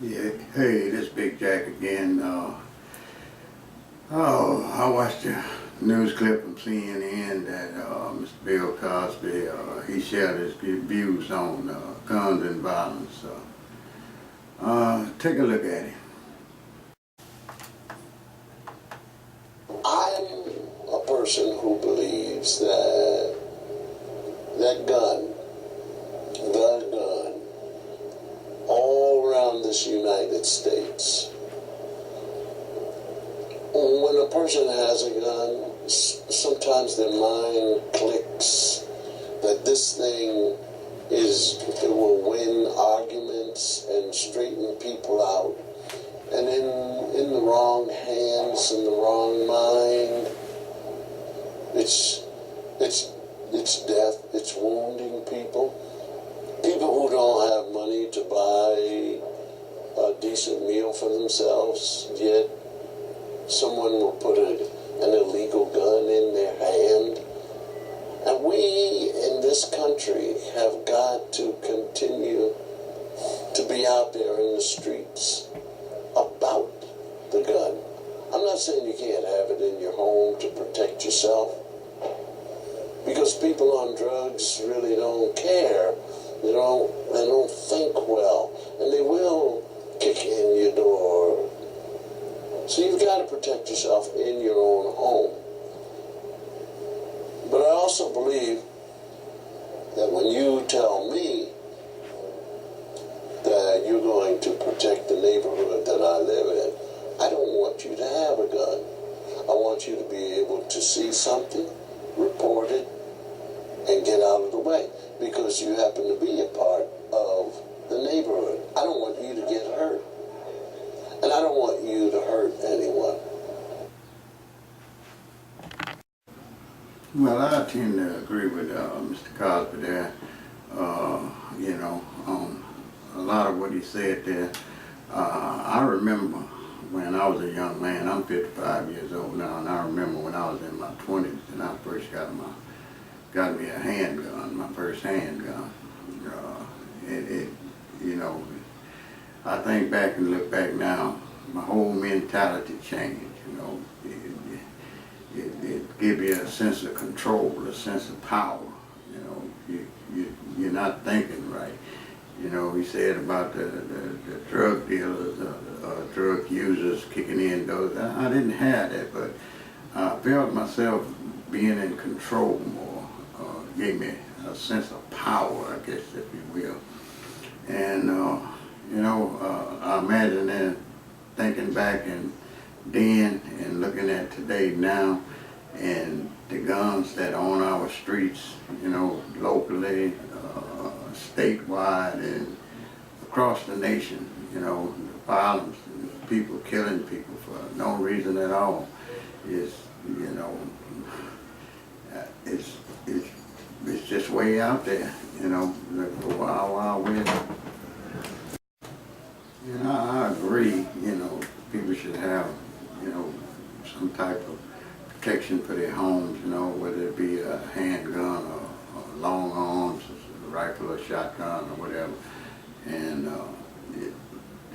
Yeah, hey, this Big Jack again. I watched a news clip from CNN that Mr. Bill Cosby, he shared his views on guns and violence. Take a look at it. I'm a person who believes that the gun, all around this United States, when a person has a gun, sometimes their mind clicks that this thing it will win arguments and straighten people out. And in the wrong hands, in the wrong mind, it's death, it's wounding people. People who don't have money to buy a decent meal for themselves, yet someone will put an illegal gun in their hand. And we in this country have got to continue to be out there in the streets about the gun. I'm not saying you can't have it in your home to protect yourself, because people on drugs really don't care. They don't think well, and they will kick in your door. So you've got to protect yourself in your own home. But I also believe that when you tell me that you're going to protect the neighborhood that I live in, I don't want you to have a gun. I want you to be able to see something, report it, and get out of the way, because you happen to be a part of the neighborhood. I don't want you to get hurt, and I don't want you to hurt anyone. Well, I tend to agree with Mr. Cosby there. On a lot of what he said there. I remember when I was a young man. I'm 55 years old now, and I remember when I was in my 20s and I first got me a handgun, my first handgun. I think back and look back now, my whole mentality changed. It gives you a sense of control, a sense of power. You're not thinking right. He said about the drug dealers, drug users kicking in those. I didn't have that, but I felt myself being in control more. Gave me a sense of power, I guess, if you will. And I imagine that thinking back and then and looking at today now, and the guns that are on our streets, locally, statewide, and across the nation, the violence, and people killing people for no reason at all is, it's just way out there, the wild, wild west. I agree, people should have, some type of protection for their homes, whether it be a handgun or long arms, a rifle or shotgun or whatever, and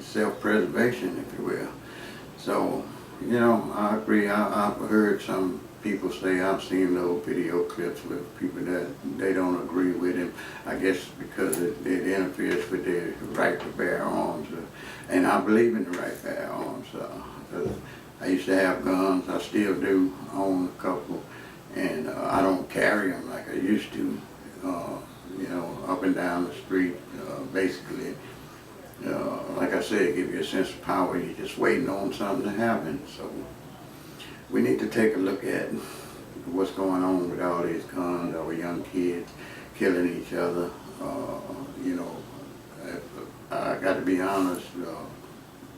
self-preservation, if you will. So, I agree. I've heard some people say, I've seen little video clips with people that they don't agree with him, I guess because it interferes with their right to bear arms. And I believe in the right to bear arms. I used to have guns, I still do own a couple, and I don't carry them like I used to, up and down the street, basically. Like I said, give you a sense of power. You're just waiting on something to happen. So we need to take a look at what's going on with all these guns, our young kids killing each other. I got to be honest,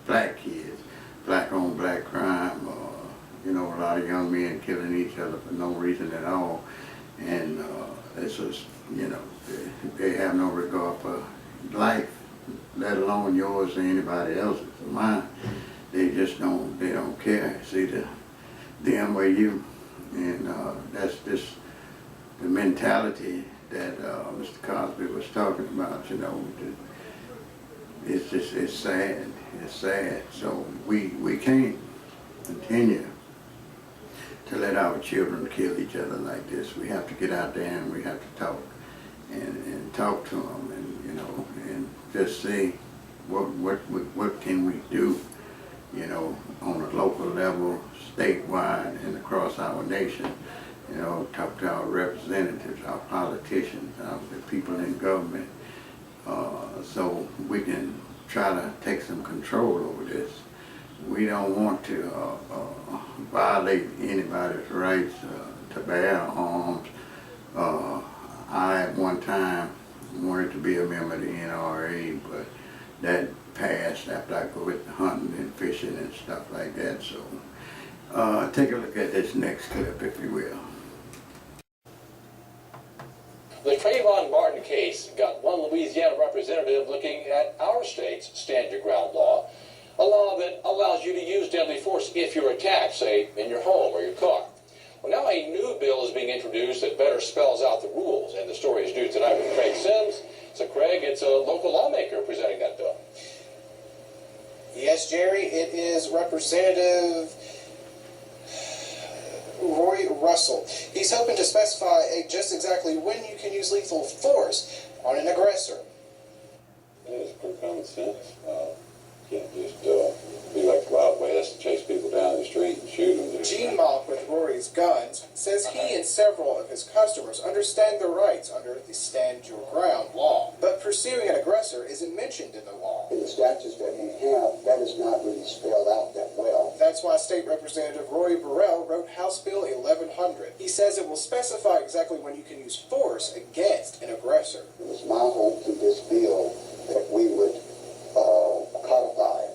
black kids, black on black crime, a lot of young men killing each other for no reason at all. And it's just, they have no regard for life, let alone yours or anybody else's or mine. They just don't care. It's either them or you. And that's just the mentality that Mr. Cosby was talking about, it's sad. It's sad. So we can't continue to let our children kill each other like this. We have to get out there and we have to talk and talk to them, and you know, and just see what can we do, you know, on a local level, statewide, and across our nation. You know, talk to our representatives, our politicians, the people in government, so we can try to take some control over this. We don't want to violate anybody's rights to bear arms. I at one time wanted to be a member of the NRA, but that passed after I quit hunting and fishing and stuff like that. So take a look at this next clip, if you will. The Trayvon Martin case got one Louisiana representative looking at our state's Stand Your Ground law, a law that allows you to use deadly force if you're attacked, say, in your home or your car. Well, now a new bill is being introduced that better spells out the rules, and the story is due tonight with Craig Sims. So, Craig, it's a local lawmaker presenting that bill. Yes, Jerry, it is Representative Roy Russell. He's hoping to specify just exactly when you can use lethal force on an aggressor. It's pretty common sense. Can't just be like the Wild West and chase people down the street and shoot them. Gene Mock with Rory's Guns says he and several of his customers understand their rights under the Stand Your Ground law, but pursuing an aggressor isn't mentioned in the law. In the statutes that we have, that is not really spelled out that well. That's why State Representative Roy Burrell wrote House Bill 1100. He says it will specify exactly when you can use force against an aggressor. It was my hope through this bill that we would codify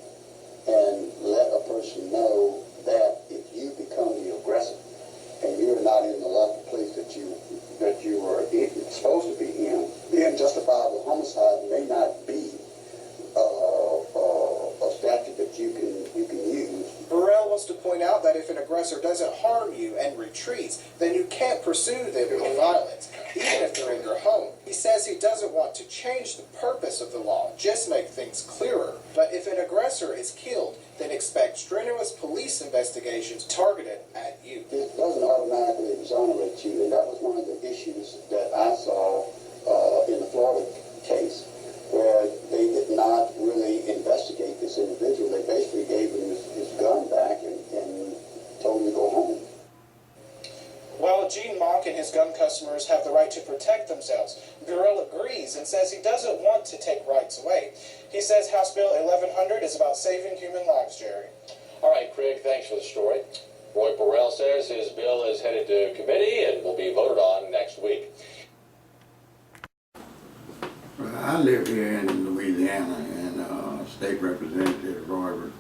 and let a person know that if you become the aggressor and you're not in the lawful place that you are supposed to be in, then justifiable homicide may not be a statute that you can use. Burrell wants to point out that if an aggressor doesn't harm you and retreats, then you can't pursue them with violence, even if they're in your home. He says he doesn't want to change the purpose of the law, just make things clearer. But if an aggressor is killed, then expect strenuous police investigations targeted at you. It doesn't automatically exonerate you, and that was one of the issues that I saw in the Florida case, where they did not really investigate this individual. They basically gave him his gun back and told him to go home. While Gene Mock and his gun customers have the right to protect themselves, Burrell agrees and says he doesn't want to take rights away. He says House Bill 1100 is about saving human lives, Jerry. All right, Craig, thanks for the story. Roy Burrell says his bill is headed to committee and will be voted on next week. Well, I live here in Louisiana, and State Representative Roy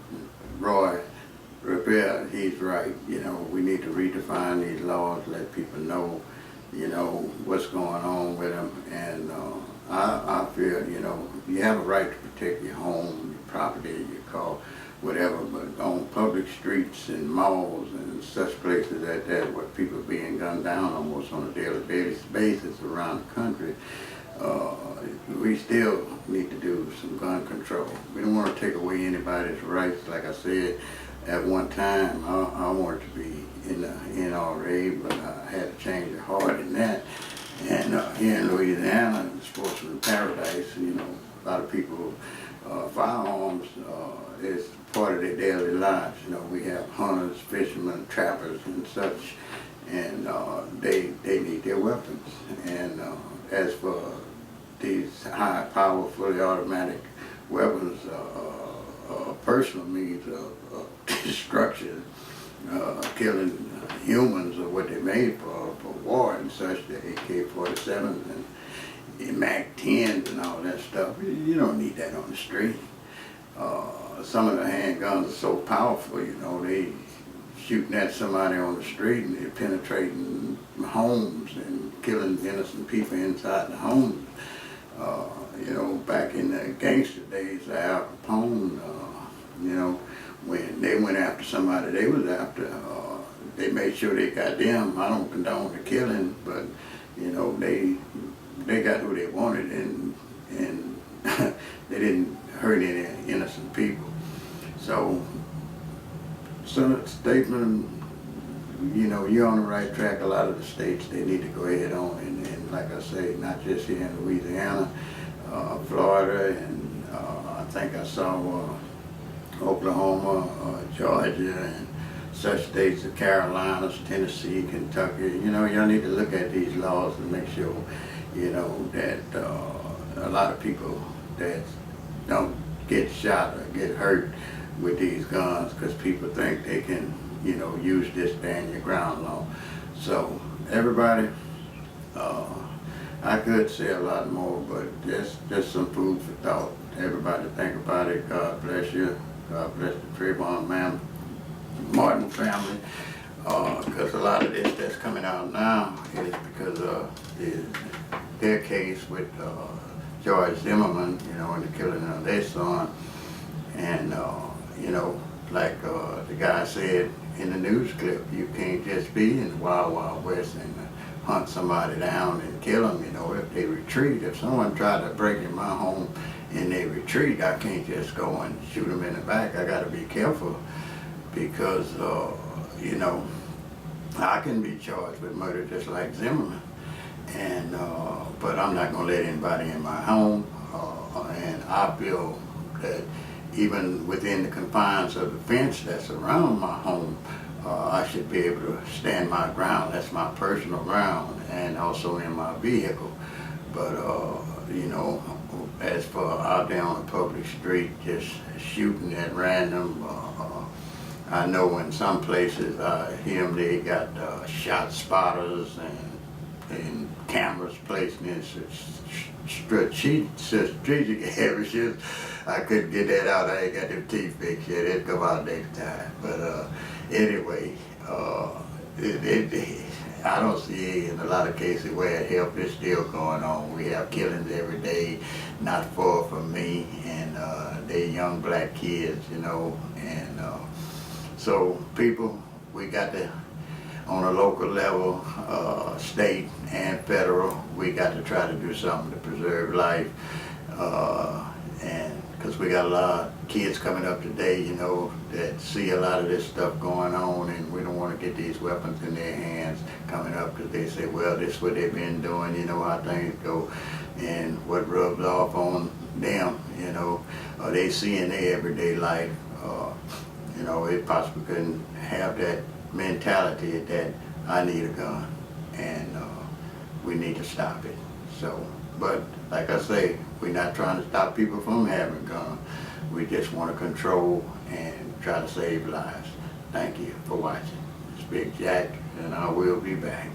Rivera, he's right. You know, we need to redefine these laws, let people know, you know, what's going on with them. And I feel, you know, you have a right to protect your home, your property, your car, whatever, but on public streets and malls and such places like that, where people are being gunned down almost on a daily basis around the country, we still need to do some gun control. We don't want to take away anybody's rights. Like I said, at one time, I wanted to be in the NRA, but I had to change of heart in that. And here in Louisiana, the sportsman paradise, you know, a lot of people, firearms is part of their daily lives. You know, we have hunters, fishermen, trappers, and such, and they need their weapons. And as for these high-power, fully automatic weapons, personal means of destruction, killing humans are what they're made for war and such, the AK-47s and MAC-10s and all that stuff. You don't need that on the street. Some of the handguns are so powerful, you know, they shooting at somebody on the street and they're penetrating homes and killing innocent people inside the homes. You know, back in the gangster days, Al Capone, you know, when they went after somebody they was after, they made sure they got them. I don't condone the killing, but, you know, they got who they wanted, and they didn't hurt any innocent people. So, statement, you know, you're on the right track. A lot of the states, they need to go ahead on and like I say, not just here in Louisiana, Florida, and I think I saw Oklahoma, Georgia, and such states, the Carolinas, Tennessee, Kentucky. You know, y'all need to look at these laws and make sure, you know, that a lot of people that don't get shot or get hurt with these guns because people think they can, you know, use this stand your ground law. So everybody, I could say a lot more, but just some food for thought. Everybody think about it. God bless you. God bless the Trayvon Martin family. Because a lot of this that's coming out now is because of their case with George Zimmerman, you know, and the killing of their son. And, you know, like the guy said in the news clip, you can't just be in the Wild Wild West and hunt somebody down and kill them, you know, if they retreat. If someone tried to break in my home and they retreat, I can't just go and shoot them in the back. I got to be careful because, you know, I can be charged with murder just like Zimmerman. And, but I'm not going to let anybody in my home. And I feel that even within the confines of the fence that's around my home, I should be able to stand my ground. That's my personal ground, and also in my vehicle. But, you know, as for out there on the public street, just shooting at random, I know in some places I hear them, they got shot spotters and cameras placed in strategic areas. I couldn't get that out. I ain't got them teeth fixed yet. It'll come out next time. But anyway, I don't see in a lot of cases where help is still going on. We have killings every day, not far from me, and they're young black kids, you know. And so people, we got to, on a local level, state and federal, we got to try to do something to preserve life. And because we got a lot of kids coming up today, you know, that see a lot of this stuff going on, and we don't want to get these weapons in their hands coming up because they say, well, this is what they've been doing, you know how things go, and what rubs off on them, you know, or they see in their everyday life, you know, it possibly couldn't have that mentality that I need a gun, and we need to stop it. So, but like I say, we're not trying to stop people from having guns. We just want to control and try to save lives. Thank you for watching. It's Big Jack, and I will be back.